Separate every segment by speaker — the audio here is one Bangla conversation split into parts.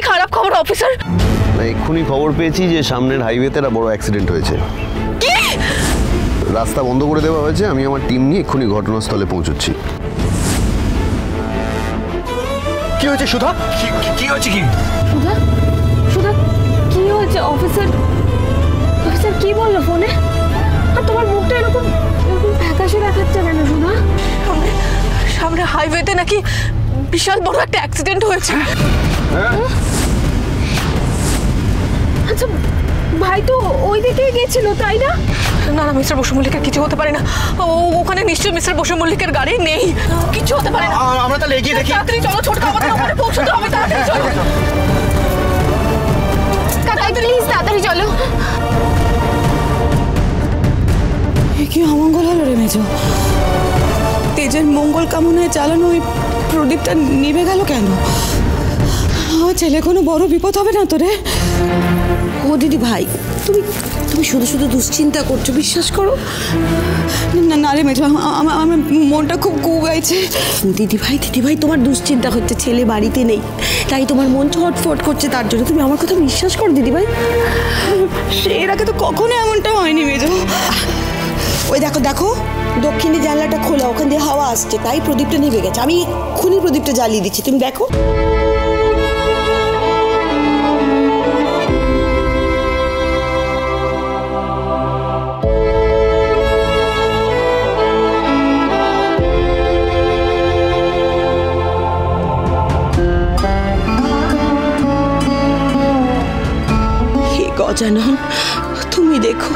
Speaker 1: খারাপ খবর অফিসার?
Speaker 2: এক্ষুনি খবর পেয়েছি যে সামনের হাইওয়েতে একটা বড় অ্যাক্সিডেন্ট হয়েছে।
Speaker 1: কি?
Speaker 2: রাস্তা বন্ধ করে দেওয়া হয়েছে। আমি আমার টিম নিয়ে এক্ষুনি ঘটনাস্থলে পৌঁছচ্ছি।
Speaker 3: কি হয়েছে সুধা? কি হয়েছে? কি
Speaker 1: সুধা? সুধা কি হয়েছে? অফিসার কি বললো ফোনে? আর তোমার মুখটা এরকম ফ্যাকাশে দেখাচ্ছে কেন সুধা? সামনে হাইওয়েতে নাকি বিশাল বড় একটা অ্যাক্সিডেন্ট হয়েছে। আচ্ছা ভাই তো ওই দিকেই গেছিল তাই না? না না, মিস্টার বসু মল্লিকের কিছু হতে পারে না। ওখানে নিশ্চয়ই মিস্টার বসু মল্লিকের গাড়ি নেই। কিছু হতে পারে না।
Speaker 3: আমরা তাহলে এগিয়ে দেখি।
Speaker 1: তাড়াতাড়ি চলো ছোটকা, আমাদের ওখানে পৌঁছতে হবে। তাড়াতাড়ি চলো কাকাই, প্লিজ তাড়াতাড়ি চলো।
Speaker 4: কি অমঙ্গল হলো রে মেজো? তেজের মঙ্গল কামনায় চালানো ওই প্রদীপটা নিভে গেল কেন? আমার ছেলে কোনো বড় বিপদ হবে না তো রে?
Speaker 5: ও দিদি ভাই, তুমি তুমি শুধু শুধু দুশ্চিন্তা করছো, বিশ্বাস করো।
Speaker 4: না না রে মেজো, আমার মনটা খুব কুগাইছে।
Speaker 5: দিদি ভাই তোমার দুশ্চিন্তা হচ্ছে, ছেলে বাড়িতে নেই তাই তোমার মন ছটফট করছে, তার জন্য তুমি আমার কথা বিশ্বাস করো দিদি ভাই।
Speaker 4: এর আগে তো কখনো এমনটা হয়নি মেজো।
Speaker 5: ওই দেখো দেখো, দক্ষিণে জানলাটা খোলা, ওখান দিয়ে হাওয়া আসছে, তাই প্রদীপটা নিভে গেছে। আমি এক্ষুনি প্রদীপটা জ্বালিয়ে দিচ্ছি, তুমি দেখো। গজানন, তুমি দেখো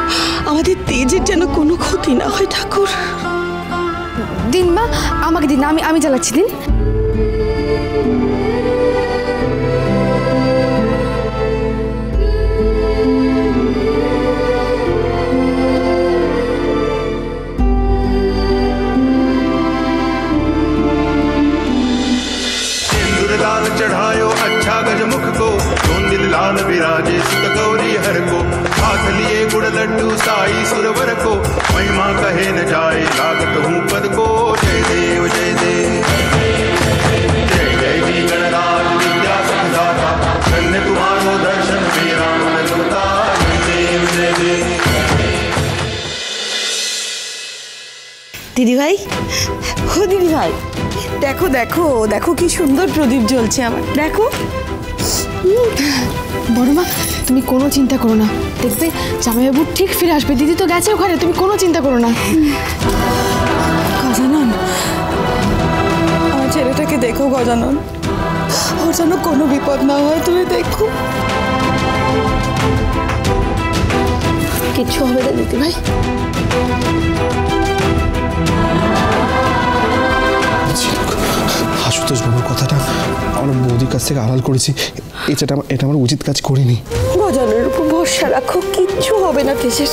Speaker 5: আমাদের তেজের যেন কোনো ক্ষতি না হয় ঠাকুর।
Speaker 1: দিন মা, আমাকে দিন, আমি জ্বালাচ্ছি। দিন।
Speaker 6: चढ़ायो अच्छा गजमुख को, दिल लाल विराजे सुत गौरी हर को, हाथ लिए गुड़ लड्डू साई सुरवर को, महिमा कहे न जाए लागत हूँ पद को। जय देव जय देव जय जय जी गणराज विद्या सुखदाता, धन्य तुम्हारो दर्शन मेरा मन जोता। जय देव जय देव।
Speaker 5: দিদি ভাই, ও দিদি ভাই, দেখো দেখো দেখো কি সুন্দর প্রদীপ জ্বলছে আমার, দেখো।
Speaker 7: বড় মা, তুমি কোনো চিন্তা করো না, দেখবে জামাইবাবু ঠিক ফিরে আসবে। দিদি তো গেছে ওখানে, তুমি কোনো চিন্তা করো না।
Speaker 4: গজানন, আমার ছেলেটাকে দেখো গজানন, ওর যেন কোনো বিপদ না হয়, তুমি দেখো।
Speaker 7: কিচ্ছু হবে না দিদি ভাই।
Speaker 3: আশুতোষ বাবুর কথাটা আমরা বৌদির কাছ থেকে আড়াল করেছি, এটা আমার উচিত কাজ করিনি।
Speaker 5: গজাননের উপর ভরসা রাখো, কিচ্ছু হবে না তেজের।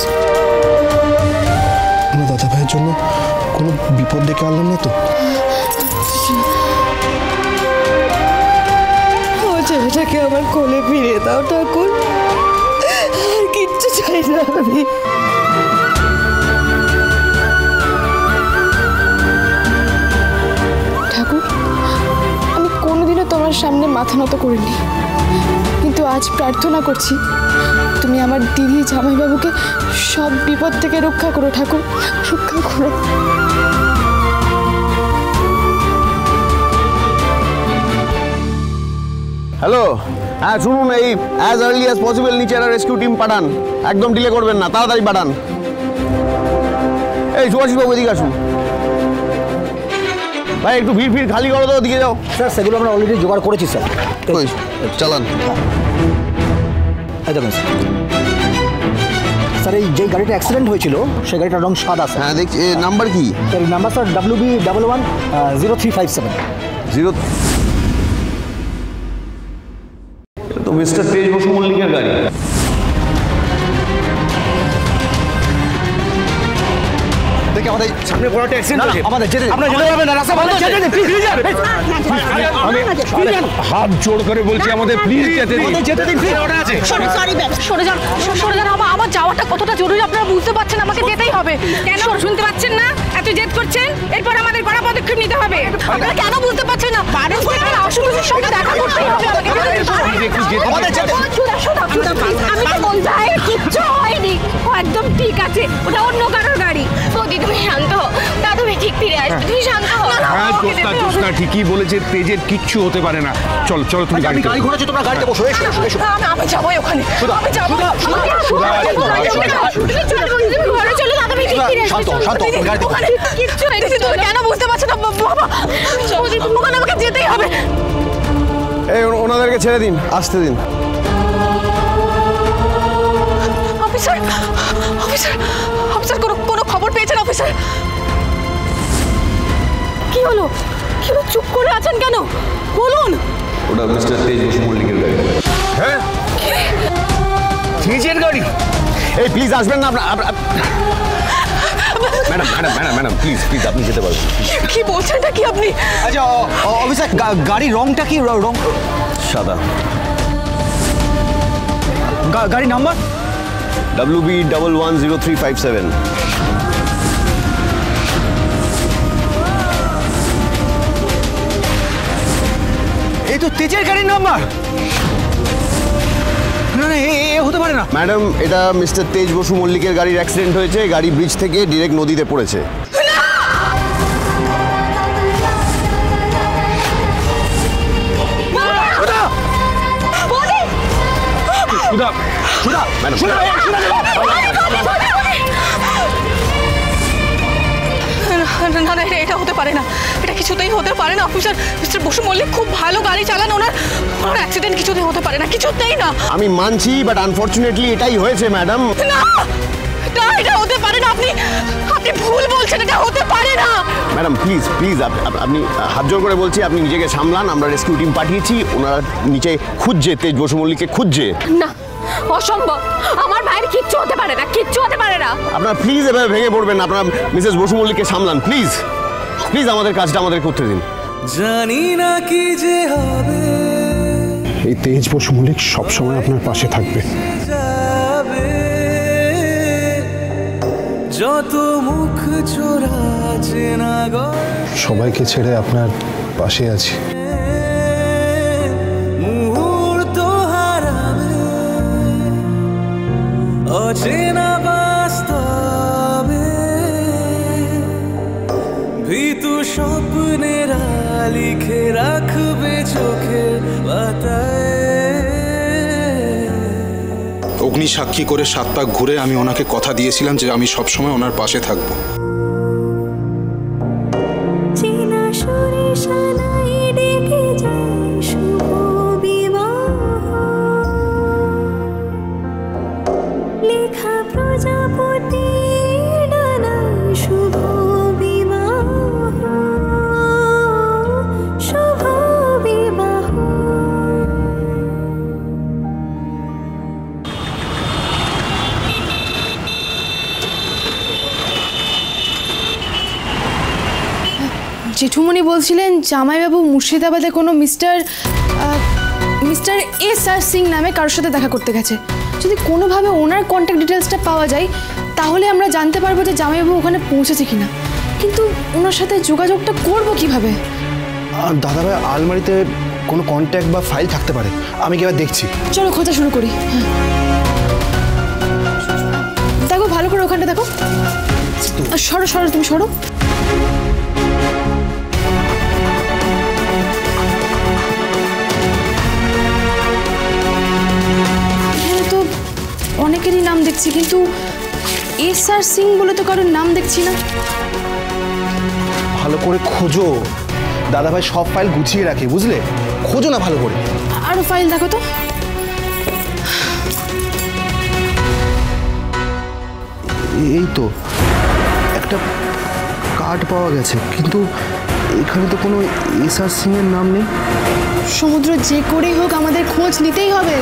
Speaker 3: আমরা দাদা ভাইয়ের জন্য কোনো বিপদ ডেকে আনলাম না তো?
Speaker 5: ও ছেলেটাকে আমার কোলে ফিরিয়ে দাও ঠাকুর, আর কিচ্ছু চাই না আমি।
Speaker 7: ঠাকুর, আমি কোনোদিনও তোমার সামনে মাথা নত করিনি, কিন্তু আজ প্রার্থনা করছি তুমি আমার দিদি জামাইবাবুকে সব বিপদ থেকে রক্ষা করো ঠাকুর, রক্ষা করো।
Speaker 2: হ্যালো, হ্যাঁ শুনুন, এই অ্যাজ আর্লি অ্যাজ পসিবল নিচে একটা রেস্কিউ টিম পাঠান, একদম ডিলে করবেন না, তাড়াতাড়ি পাঠান। এই সুভাষিস বাবু এদিকে আসুন। ভাই একটু ভিড় খালি করো তো, দিকে যাও।
Speaker 8: স্যার সেগুলো আমরা অলরেডি জোগাড় করেছি স্যার।
Speaker 2: চালান।
Speaker 8: দেখুন স্যার, এই যে গাড়িটা অ্যাক্সিডেন্ট হয়েছিল সেই গাড়িটার রং সাদা স্যার।
Speaker 2: হ্যাঁ দেখছি। নাম্বার কি?
Speaker 8: এর নাম্বার স্যার WB110357।
Speaker 2: তো মিস্টার তেজ বসু মল্লিকের গাড়ি। দেখে আমাদের সামনে বড় একটা অ্যাক্সিডেন্ট হয়েছে।
Speaker 8: আমাদের যেতে দিন।
Speaker 2: আপনারা যেতে পারবেন না, রাস্তা বন্ধ আছে।
Speaker 9: হাত জোড় করে বলছি আমাদের প্লিজ যেতে দিন।
Speaker 2: যেতে দিন, প্লিজ অর্ডার আছে।
Speaker 1: সরে যান আমার যাওয়াটা কতটা জরুরি আপনারা বুঝতে পারছেন, আমাকে যেতেই হবে। কেন শুনতে পাচ্ছেন না? এত জেদ করছেন, এরপর আমাদের কড়া পদক্ষেপ নিতে হবে। আপনারা কেন বুঝতে পারছেন না? আশুতোষের সঙ্গে দেখা করতেই হবে আমাকে। আমি তো বলতে কিচ্ছু হয়নি, ও একদম ঠিক আছে, ওটা অন্য কারোর গাড়ি। বৌদি তুমি শান্ত হও, তা তুমি ঠিক ফিরে আসবে, তুমি শান্ত হও।
Speaker 9: হ্যাঁ জোৎস্না ঠিকই বলেছে, তেজের কিচ্ছু হতে পারে না। চলো চলো তুমি
Speaker 8: আমি
Speaker 9: গাড়িতে
Speaker 8: গাড়ি ঘোড়াচ্ছি, তোমরা গাড়িতে বসো। এসো এসো এসো।
Speaker 1: আমি যাবো ওখানে, আমি যাবো। তুমি ঘরে চলে যাও, তুমি ঠিক ফিরে আসবে।
Speaker 8: শান্ত শান্ত, গাড়িতে বসো।
Speaker 1: কিচ্ছু হয়নি, তুমি কেন বুঝতে পারছো না বাবা? বৌদি তুমি ওখানে আমাকে যেতেই হবে।
Speaker 2: এই ওনাদেরকে ছেড়ে দিন, আসতে দিন।
Speaker 1: অফিসার অফিসার অফিসার কোনো খবর পেয়েছেন অফিসার? কি হলো চুপ করে আছেন কেন? বলুন।
Speaker 2: ওটা মিস্টার তেজ বসু মল্লিকের গাড়ি।
Speaker 9: হ্যাঁ তেজের গাড়ি?
Speaker 2: এই প্লিজ আসবেন না আপনার। Madam madam madam madam please please আপনি যেতে পারবেন।
Speaker 1: কি বলছেন নাকি আপনি?
Speaker 8: আচ্ছা অফিসার, গাড়ির রংটা কি? রং
Speaker 2: সাদা।
Speaker 8: গাড়ি নাম্বার?
Speaker 2: WB110357।
Speaker 8: এই তো তেজের গাড়ির নাম্বার। না না, এ হতে পারে না।
Speaker 2: ম্যাডাম এটা মিস্টার তেজ বসু মল্লিকের গাড়ির অ্যাক্সিডেন্ট হয়েছে, গাড়ি ব্রিজ থেকে ডিরেক্ট নদীতে পড়েছে।
Speaker 9: সুধা
Speaker 2: সুধা ম্যাডাম
Speaker 1: না না এটা হতে পারে না, এটা কিছুতেই হতে পারে না অফিসার। মিস্টার বসু মল্লিক খুব ভালো গাড়ি চালান, ওনার অ্যাক্সিডেন্ট কিছুতেই হতে পারে না, কিছুতেই না।
Speaker 2: আমি মানছি, বাট আনফরচুনেটলি এটাই হয়েছে ম্যাডাম।
Speaker 1: না না এটা হতে পারে না, আপনি ভুল বলছেন, এটা হতে পারে না।
Speaker 2: ম্যাডাম প্লিজ প্লিজ আপনি হাত জোর করে বলছি, আপনি নিজেকে সামলান। আমরা রেস্কিউ টিম পাঠিয়েছি, ওনারা নিচে খুঁজছে, তেজ বসু মল্লিককে খুঁজছে।
Speaker 1: না অসম্ভব, আমার ভাইয়ের কিচ্ছু হতে পারে না, কিচ্ছু হতে পারে না।
Speaker 2: আপনারা প্লিজ এভাবে ভেঙে পড়বেন না, আপনারা মিসেস বসু মল্লিককে সামলান প্লিজ প্লিজ। আমাদের কাজটা আমাদের করতে দিন।
Speaker 10: জানি না কি যে হবে,
Speaker 3: এই তেজ বসু মল্লিক সবসময় আপনার পাশে থাকবে।
Speaker 10: যাবে যত মুখ চোরা চেনা
Speaker 3: সবাইকে ছেড়ে আপনার পাশে আছি।
Speaker 10: মুহূর্ত হারাবে অচেনা বাস্তবে, ভীতু স্বপ্নেরা লিখে রাখবে চোখের পাতায়।
Speaker 11: অগ্নি সাক্ষী করে 7 পাক ঘুরে আমি ওনাকে কথা দিয়েছিলাম যে আমি সবসময় ওনার পাশে থাকবো।
Speaker 7: জেঠুমণি বলছিলেন জামাইবাবু মুর্শিদাবাদে কোনো মিস্টার SR সিং নামে কারোর সাথে দেখা করতে গেছে। যদি কোনোভাবে ওনার কন্ট্যাক্ট ডিটেলসটা পাওয়া যায় তাহলে আমরা জানতে পারবো যে জামাইবাবু ওখানে পৌঁছেছে কিনা। কিন্তু ওনার সাথে যোগাযোগটা করবো কিভাবে?
Speaker 3: দাদাভাই আলমারিতে কোনো কন্ট্যাক্ট বা ফাইল থাকতে পারে, আমি কি এবার দেখছি।
Speaker 7: চলো খোঁজা শুরু করি। দেখো ভালো করে ওখানটা দেখো। সরো সরো, তুমি সরো। অনেকেরই নাম দেখছি, কিন্তু SR সিং বলে তো কারোর নাম দেখছি না।
Speaker 3: ভালো করে খোঁজো, দাদাভাই সব ফাইল গুছিয়ে রাখে, বুঝলে? খোঁজো না ভালো করে।
Speaker 7: আরো ফাইল দেখো তো।
Speaker 3: এই তো একটা কার্ড পাওয়া গেছে, কিন্তু এখানে তো কোনো SR সিং এর নাম নেই।
Speaker 7: সমুদ্র যে করেই হোক আমাদের খোঁজ নিতেই হবে।